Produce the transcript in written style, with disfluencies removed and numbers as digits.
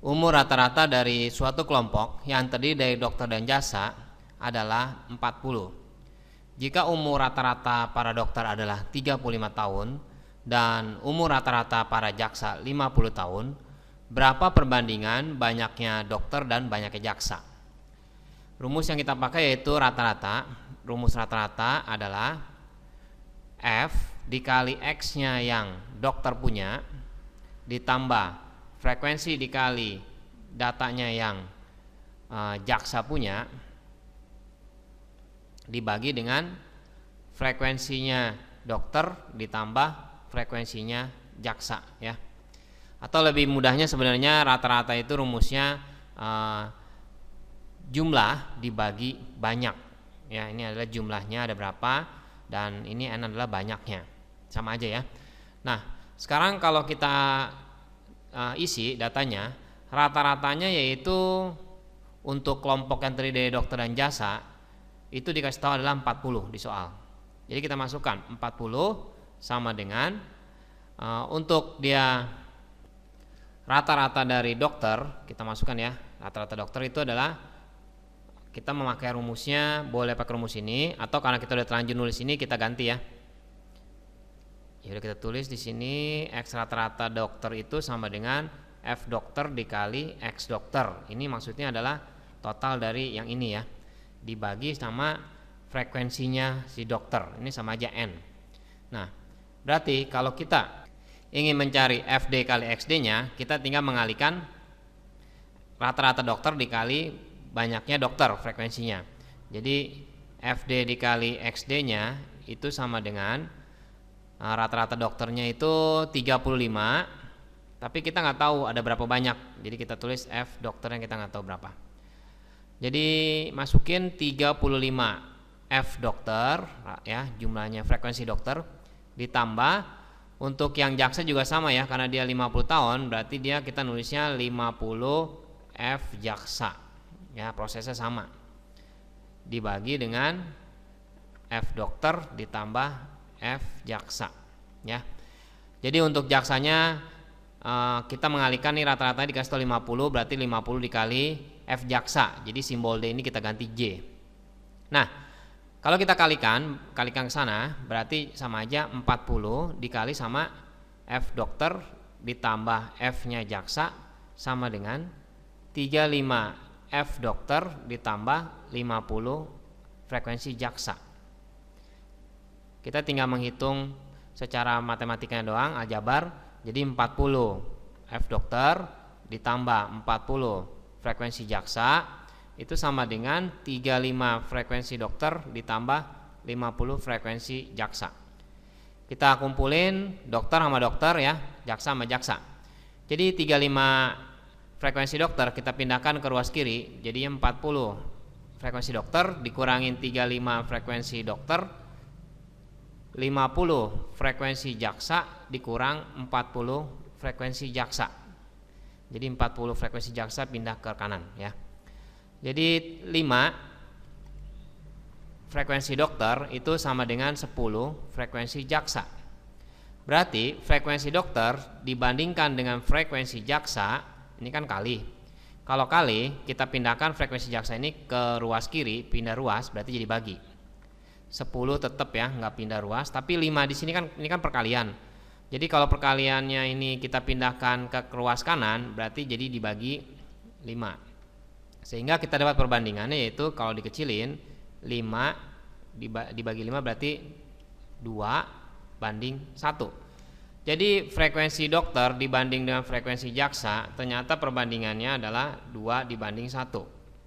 umur rata-rata dari suatu kelompok yang terdiri dari dokter dan jasa adalah 40. Jika umur rata-rata para dokter adalah 35 tahun dan umur rata-rata para jaksa 50 tahun, berapa perbandingan banyaknya dokter dan banyaknya jaksa? Rumus yang kita pakai yaitu rata-rata. Rumus rata-rata adalah F dikali X-nya yang dokter punya ditambah frekuensi dikali datanya yang jaksa punya dibagi dengan frekuensinya dokter ditambah frekuensinya jaksa, ya. Atau lebih mudahnya sebenarnya rata-rata itu rumusnya jumlah dibagi banyak, ya. Ini adalah jumlahnya ada berapa dan ini N adalah banyaknya, sama aja, ya. Nah, sekarang kalau kita isi datanya, rata-ratanya yaitu untuk kelompok yang terdiri dari dokter dan jasa itu dikasih tahu adalah 40 di soal. Jadi kita masukkan 40 sama dengan untuk dia rata-rata dari dokter, kita masukkan, ya. Rata-rata dokter itu adalah kita memakai rumusnya, boleh pakai rumus ini atau karena kita udah terlanjur nulis ini kita ganti, ya. Ya udah kita tulis di sini X rata-rata dokter itu sama dengan F dokter dikali X dokter. Ini maksudnya adalah total dari yang ini, ya, dibagi sama frekuensinya si dokter. Ini sama aja N. Nah, berarti kalau kita ingin mencari FD kali XD-nya, kita tinggal mengalihkan rata-rata dokter dikali banyaknya dokter frekuensinya. Jadi FD dikali XD-nya itu sama dengan rata-rata dokternya itu 35, tapi kita nggak tahu ada berapa banyak. Jadi kita tulis F dokter yang kita nggak tahu berapa. Jadi masukin 35 F dokter, ya, jumlahnya frekuensi dokter ditambah untuk yang jaksa juga sama, ya, karena dia 50 tahun berarti dia kita nulisnya 50 F jaksa, ya, prosesnya sama dibagi dengan F dokter ditambah F jaksa, ya. Jadi untuk jaksanya kita mengalihkan nih rata-rata dikasih tahu 50 berarti 50 dikali F jaksa. Jadi simbol D ini kita ganti J. Nah, kalau kita kalikan ke sana berarti sama aja 40 dikali sama F dokter ditambah F-nya jaksa sama dengan 35 F dokter ditambah 50 frekuensi jaksa. Kita tinggal menghitung secara matematikanya doang, aljabar. Jadi 40 F dokter ditambah 40 frekuensi jaksa itu sama dengan 35 frekuensi dokter ditambah 50 frekuensi jaksa. Kita kumpulin dokter sama dokter, ya, jaksa sama jaksa. Jadi 35 frekuensi dokter kita pindahkan ke ruas kiri, jadinya 40 frekuensi dokter dikurangin 35 frekuensi dokter, 50 frekuensi jaksa dikurang 40 frekuensi jaksa. Jadi 40 frekuensi jaksa pindah ke kanan, ya. Jadi 5 frekuensi dokter itu sama dengan 10 frekuensi jaksa. Berarti frekuensi dokter dibandingkan dengan frekuensi jaksa ini kan kali. Kalau kali kita pindahkan frekuensi jaksa ini ke ruas kiri, pindah ruas berarti jadi bagi. 10 tetap, ya, nggak pindah ruas, tapi 5 di sini kan ini kan perkalian. Jadi kalau perkaliannya ini kita pindahkan ke ruas kanan berarti jadi dibagi 5. Sehingga kita dapat perbandingannya yaitu kalau dikecilin 5 dibagi 5 berarti 2 banding 1. Jadi frekuensi dokter dibanding dengan frekuensi jaksa ternyata perbandingannya adalah 2 dibanding 1.